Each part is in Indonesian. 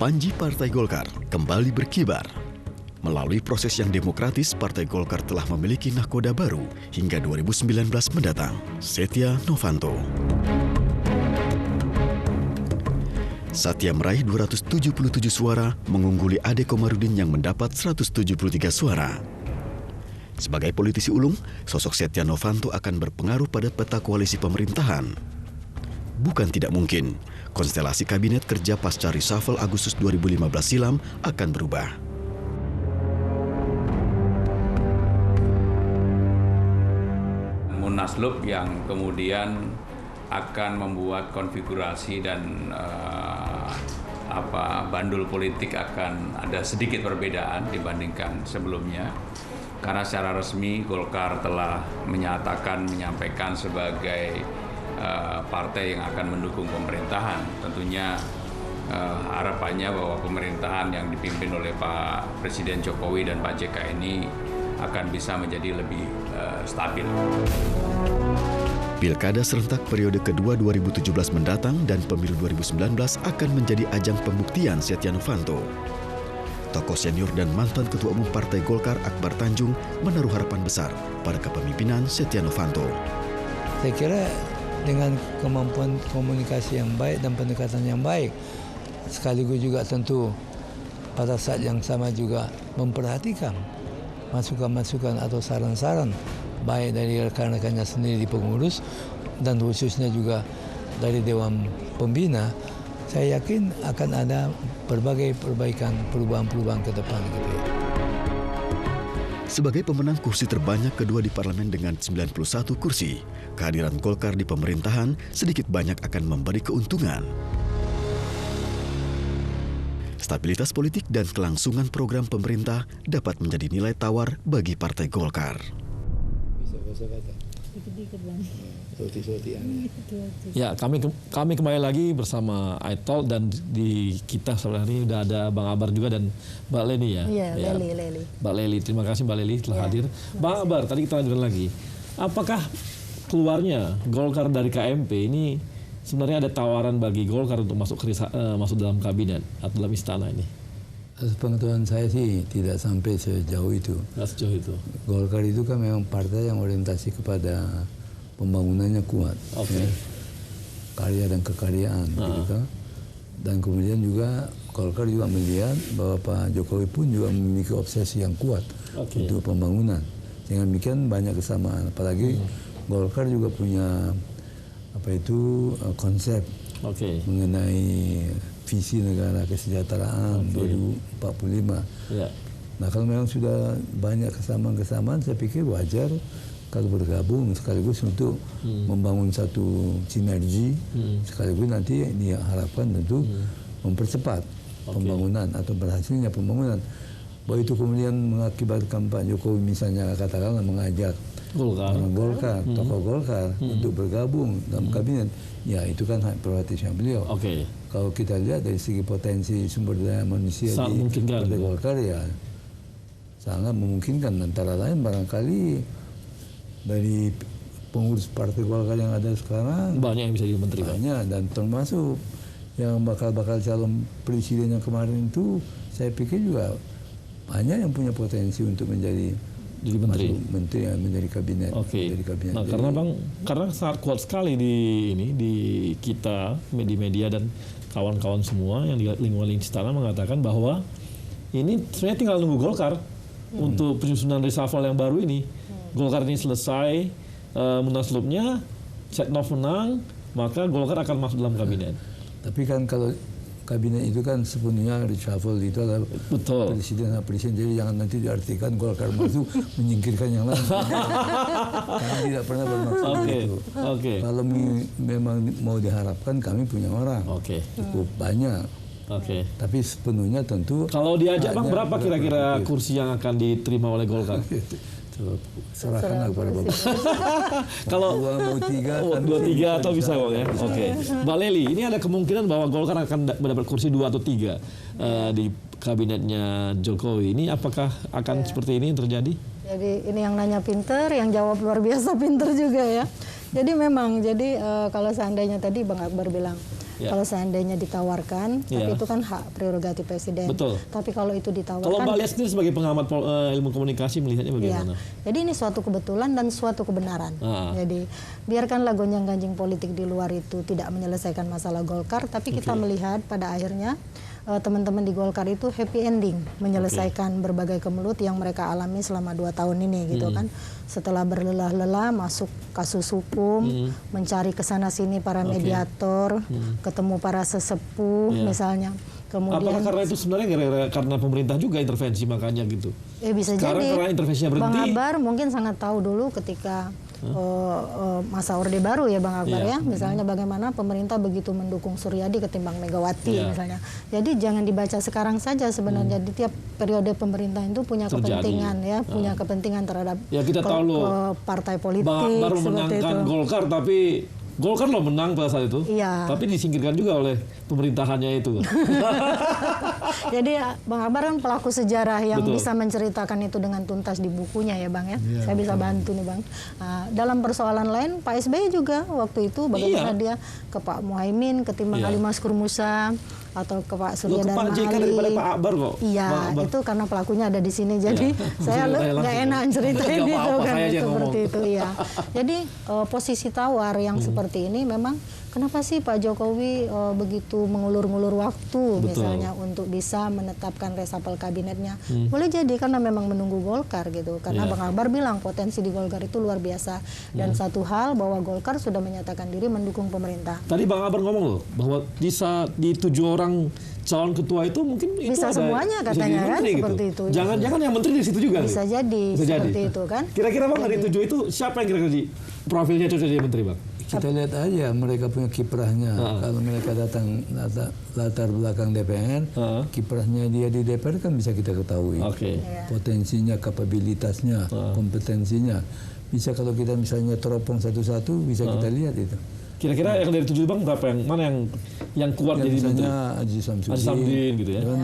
Panji Partai Golkar kembali berkibar. Melalui proses yang demokratis, Partai Golkar telah memiliki nahkoda baru hingga 2019 mendatang, Setia Novanto. Satya meraih 277 suara, mengungguli Ade Komarudin yang mendapat 173 suara. Sebagai politisi ulung, sosok Setia Novanto akan berpengaruh pada peta koalisi pemerintahan. Bukan tidak mungkin, konstelasi kabinet kerja pasca reshuffle Agustus 2015 silam akan berubah. Munaslup yang kemudian akan membuat konfigurasi dan bandul politik akan ada sedikit perbedaan dibandingkan sebelumnya. Karena secara resmi Golkar telah menyampaikan sebagai partai yang akan mendukung pemerintahan. Tentunya harapannya bahwa pemerintahan yang dipimpin oleh Pak Presiden Jokowi dan Pak JK ini akan bisa menjadi lebih stabil. Pilkada serentak periode kedua 2017 mendatang dan pemilu 2019 akan menjadi ajang pembuktian Setia Novanto. Tokoh senior dan mantan Ketua Umum Partai Golkar Akbar Tanjung menaruh harapan besar pada kepemimpinan Setia Novanto. Saya kira dengan kemampuan komunikasi yang baik dan pendekatan yang baik, sekaligus juga tentu pada saat yang sama juga memperhatikan masukan-masukan atau saran-saran baik dari rekan-rekannya sendiri di pengurus dan khususnya juga dari Dewan Pembina. Saya yakin akan ada berbagai perbaikan, perubahan-perubahan ke depan. Sebagai pemenang kursi terbanyak kedua di parlemen dengan 91 kursi, kehadiran Golkar di pemerintahan sedikit banyak akan memberi keuntungan. Stabilitas politik dan kelangsungan program pemerintah dapat menjadi nilai tawar bagi Partai Golkar. Ya, kami kembali lagi bersama iTalk dan di kita sebenarnya ini udah ada Bang Akbar juga dan Mbak Leni ya. Iya, Leli. Mbak Leli, terima kasih Mbak Leli telah hadir. Bang Akbar, tadi kita lanjutkan lagi. Apakah keluarnya Golkar dari KMP ini sebenarnya ada tawaran bagi Golkar untuk masuk dalam kabinet atau dalam istana ini? Pengetahuan saya sih tidak sampai sejauh itu. Tidak sejauh itu. Golkar itu kan memang partai yang orientasi kepada pembangunannya kuat, ya. Karya dan kekaryaan, gitu kan. Dan kemudian juga Golkar juga melihat bahwa Pak Jokowi pun juga memiliki obsesi yang kuat untuk pembangunan. Dengan demikian banyak kesamaan. Apalagi Golkar juga punya konsep mengenai visi negara kesejahteraan 2045. Nah, kalau memang sudah banyak kesamaan-kesamaan, saya pikir wajar kalau bergabung sekaligus untuk membangun satu sinergi, sekaligus nanti diharapkan tentu mempercepat pembangunan atau berhasilnya pembangunan. Bahwa itu kemudian mengakibatkan Pak Jokowi misalnya katakanlah mengajak Golkar, tokoh Golkar untuk bergabung dalam kabinet, ya itu kan hak prerogatifnya beliau. Kalau kita lihat dari segi potensi sumber daya manusia di Partai Golkar, ya sangat memungkinkan. Antara lain barangkali dari pengurus Partai Golkar yang ada sekarang banyak yang bisa jadi menteri. Banyak, dan termasuk yang bakal calon presiden yang kemarin itu, saya pikir juga banyak yang punya potensi untuk menjadi menteri yang menjadi kabinet. Menjadi kabinet. Nah, karena sangat kuat sekali di kita media dan kawan-kawan semua yang di lingkungan istana mengatakan bahwa ini sebenarnya tinggal nunggu Golkar untuk penyusunan reshuffle yang baru ini. Golkar ini selesai munaslupnya, Setnov menang, maka Golkar akan masuk dalam kabinet. Tapi kan kalau kabinet itu kan sepenuhnya reshuffle itu adalah presiden, jadi jangan nanti diartikan Golkar masuk menyingkirkan yang lain. Kami tidak pernah bermaksud itu. Kalau memang mau diharapkan, kami punya orang cukup banyak. Tapi sepenuhnya tentu. Kalau diajak Bang, berapa kira-kira kursi yang akan diterima oleh Golkar? Serahkan kepada Bapak. Kalau 2-3 atau bisa Bang ya. Mbak Leli, ini ada kemungkinan bahwa Golkar akan mendapat kursi 2 atau 3 di kabinetnya Jokowi. Ini apakah akan seperti ini terjadi? Jadi ini yang nanya pinter, yang jawab luar biasa pinter juga ya. Jadi memang, kalau seandainya tadi Bang Akbar bilang kalau seandainya ditawarkan, tapi Ya. itu kan hak prerogatif presiden. Betul. Tapi kalau itu ditawarkan, Kalau Mbak Lia sendiri sebagai pengamat ilmu komunikasi melihatnya bagaimana? jadi ini suatu kebetulan dan suatu kebenaran. Jadi biarkanlah gonjang-ganjing politik di luar itu tidak menyelesaikan masalah Golkar, tapi kita melihat pada akhirnya teman-teman di Golkar itu happy ending menyelesaikan berbagai kemelut yang mereka alami selama 2 tahun ini gitu kan. Setelah berlelah-lelah masuk kasus hukum, mencari kesana sini para mediator, ketemu para sesepuh misalnya. Kemudian Apakah karena itu sebenarnya karena pemerintah juga intervensi makanya gitu? bisa Sekarang jadi karena intervensinya berhenti. Bang Akbar mungkin sangat tahu dulu ketika masa Orde Baru ya Bang Akbar ya, misalnya bagaimana pemerintah begitu mendukung Suryadi ketimbang Megawati misalnya. Jadi jangan dibaca sekarang saja sebenarnya, di tiap periode pemerintah itu punya kepentingan ya, punya kepentingan terhadap Ya, kita tahu loh, partai politik Bang Akbar seperti menangkan itu. Golkar, tapi Golkar loh menang pada saat itu, Iya. tapi disingkirkan juga oleh pemerintahannya itu. Jadi Bang Akbar kan pelaku sejarah yang Betul. bisa menceritakan itu dengan tuntas di bukunya ya Bang ya. Saya bisa bantu nih Bang. Nah, dalam persoalan lain Pak SBY juga waktu itu bagaimana dia ke Pak Muhaimin ketimbang Ali Maskur Musa atau ke Pak Surya Loh, ke Pak Dharma JK Ali. daripada Pak Akbar kok. Iya, Pak Akbar. itu karena pelakunya ada di sini. Jadi saya Saya nggak langsung. enak ceritain Nggak itu apa-apa, kan saya aja seperti ngomong. itu iya. Jadi posisi tawar yang seperti ini memang kenapa sih Pak Jokowi begitu mengulur-ngulur waktu misalnya untuk bisa menetapkan resapel kabinetnya. Boleh jadi karena memang menunggu Golkar gitu. Karena Bang Akbar bilang potensi di Golkar itu luar biasa. Dan satu hal bahwa Golkar sudah menyatakan diri mendukung pemerintah. Tadi Bang Akbar ngomong loh bahwa di 7 orang calon ketua itu mungkin itu Bisa ada, semuanya bisa katanya jadi kan, menteri seperti gitu. itu. Jangan-jangan yang menteri di situ juga. Bisa nih? jadi Bisa jadi. seperti itu kan. Kira-kira Bang dari 7 itu siapa yang kira-kira di profilnya cocok jadi menteri Bang? Kita lihat aja mereka punya kiprahnya. Kalau mereka datang latar belakang DPR, kiprahnya dia di DPR kan bisa kita ketahui. Oke. Potensinya, kapabilitasnya, kompetensinya. Bisa kalau kita misalnya teropong satu-satu, bisa kita lihat itu. Kira-kira yang dari 7 Bang berapa yang mana yang kuat Ya, jadi menteri? misalnya Haji Samsudin, Haji Samsudin gitu ya. kan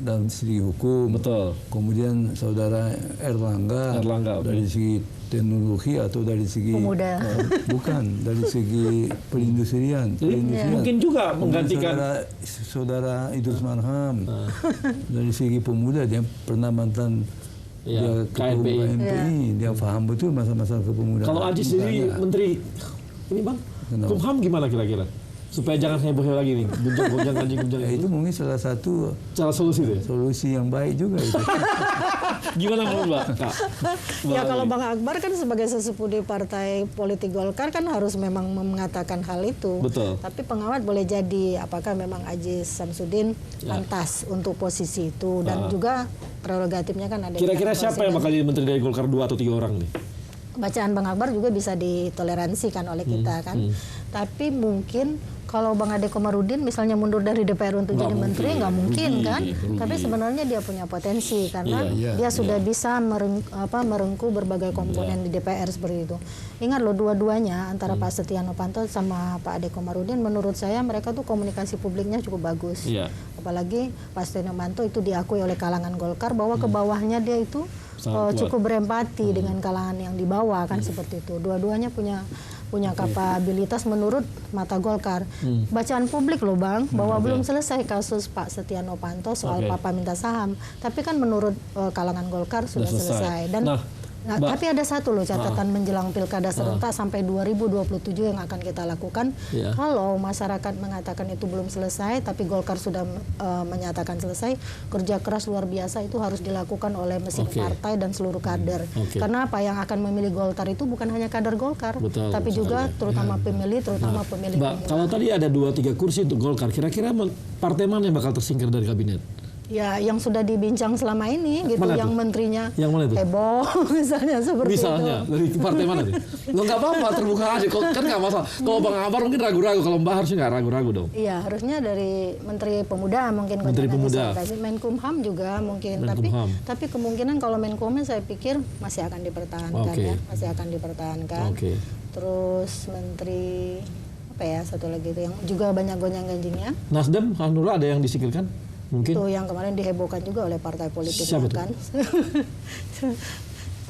dalam segi hukum. Betul. Kemudian saudara Erlangga, dari segi teknologi atau dari segi Pemuda. bukan dari segi perindustrian. Jadi mungkin juga menggantikan saudara Idrus Marham dari segi pemuda, dia pernah mantan dia ketua KNPI. KNPI, dia paham betul masa-masa kepemudaan. Kalau Aji sendiri menteri ini Bang, Kumham gimana kira-kira? Supaya jangan heboh lagi nih, gunjang anjing Ya, itu mungkin salah satu cara solusi deh. solusi yang baik juga itu. Gimana menurut Mbak? Kak? Ya kalau Bang Akbar kan sebagai sesepuh di partai politik Golkar kan harus memang mengatakan hal itu. Betul. Tapi pengamat boleh jadi apakah memang Haji Samsudin pantas untuk posisi itu dan juga prerogatifnya kan ada. di Kira-kira tangan siapa yang presiden. bakal jadi menteri dari Golkar 2 atau 3 orang nih? Bacaan Bang Akbar juga bisa ditoleransikan oleh kita kan. Tapi mungkin kalau Bang Ade Komarudin misalnya mundur dari DPR untuk jadi menteri nggak mungkin kan. Tapi sebenarnya dia punya potensi karena dia sudah bisa merengkuh berbagai komponen di DPR seperti itu. Ingat loh dua-duanya antara Pak Setia Novanto sama Pak Ade Komarudin menurut saya mereka tuh komunikasi publiknya cukup bagus. Iya. Apalagi Pak Setia Novanto itu diakui oleh kalangan Golkar bahwa ke bawahnya dia itu Sangat kuat. cukup berempati dengan kalangan yang di bawah kan seperti itu. Dua-duanya punya kapabilitas menurut mata Golkar. Bacaan publik loh Bang bahwa belum selesai kasus Pak Setia Novanto soal Papa minta saham. Tapi kan menurut kalangan Golkar sudah selesai. Dan tapi ada satu loh catatan menjelang pilkada serentak sampai 2027 yang akan kita lakukan. Kalau masyarakat mengatakan itu belum selesai, tapi Golkar sudah menyatakan selesai, kerja keras luar biasa itu harus dilakukan oleh mesin partai dan seluruh kader. Karena apa yang akan memilih Golkar itu bukan hanya kader Golkar, tapi juga terutama pemilih, terutama pemilih. Mbak, kalau tadi ada 2-3 kursi untuk Golkar, kira-kira partai mana yang bakal tersingkir dari kabinet? Ya, yang sudah dibincang selama ini gitu, Mana yang tuh? menterinya Yang mana tuh? heboh misalnya seperti Misalnya itu. dari partai mana nih? Lo nggak apa-apa, terbuka aja. Kan nggak masalah. Kalau Bang Akbar mungkin ragu-ragu, kalau Mbak harusnya nggak ragu-ragu dong. Iya, harusnya dari Menteri Pemuda mungkin. Menteri Pemuda. Menkumham juga mungkin. Tapi kemungkinan kalau Menkumham saya pikir masih akan dipertahankan ya, masih akan dipertahankan. Terus Menteri apa ya satu lagi itu yang juga banyak gonjang-ganjingnya. Nasdem, Hanura ada yang disingkirkan? Mungkin. Itu yang kemarin dihebohkan juga oleh partai politik. Siapa tuh? kan.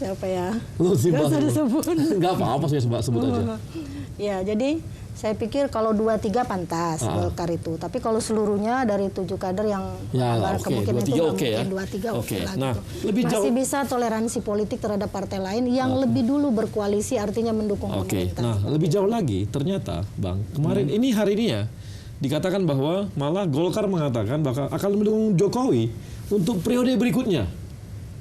Siapa ya? Lu sih Nggak usah disebut. Nggak apa-apa sih sebut aja. Ya, jadi Saya pikir kalau 2-3 pantas Golkar itu. Tapi kalau seluruhnya dari 7 kader yang kemungkinan itu ya. 2-3 oke lah. Nah, gitu. lebih Masih jauh. bisa toleransi politik terhadap partai lain yang lebih dulu berkoalisi, artinya mendukung pemerintah. Nah, lebih jauh lagi ternyata Bang, kemarin hari ini ya dikatakan bahwa malah Golkar mengatakan bakal akan mendukung Jokowi untuk periode berikutnya.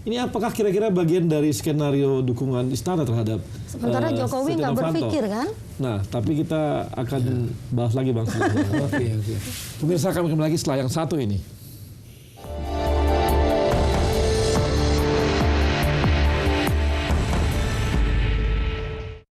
Ini apakah kira-kira bagian dari skenario dukungan istana terhadap sementara Jokowi Setia nggak Novanto? berpikir kan? Nah, tapi kita akan bahas lagi Bang. Oke. Pemirsa, kami kembali lagi setelah yang satu ini.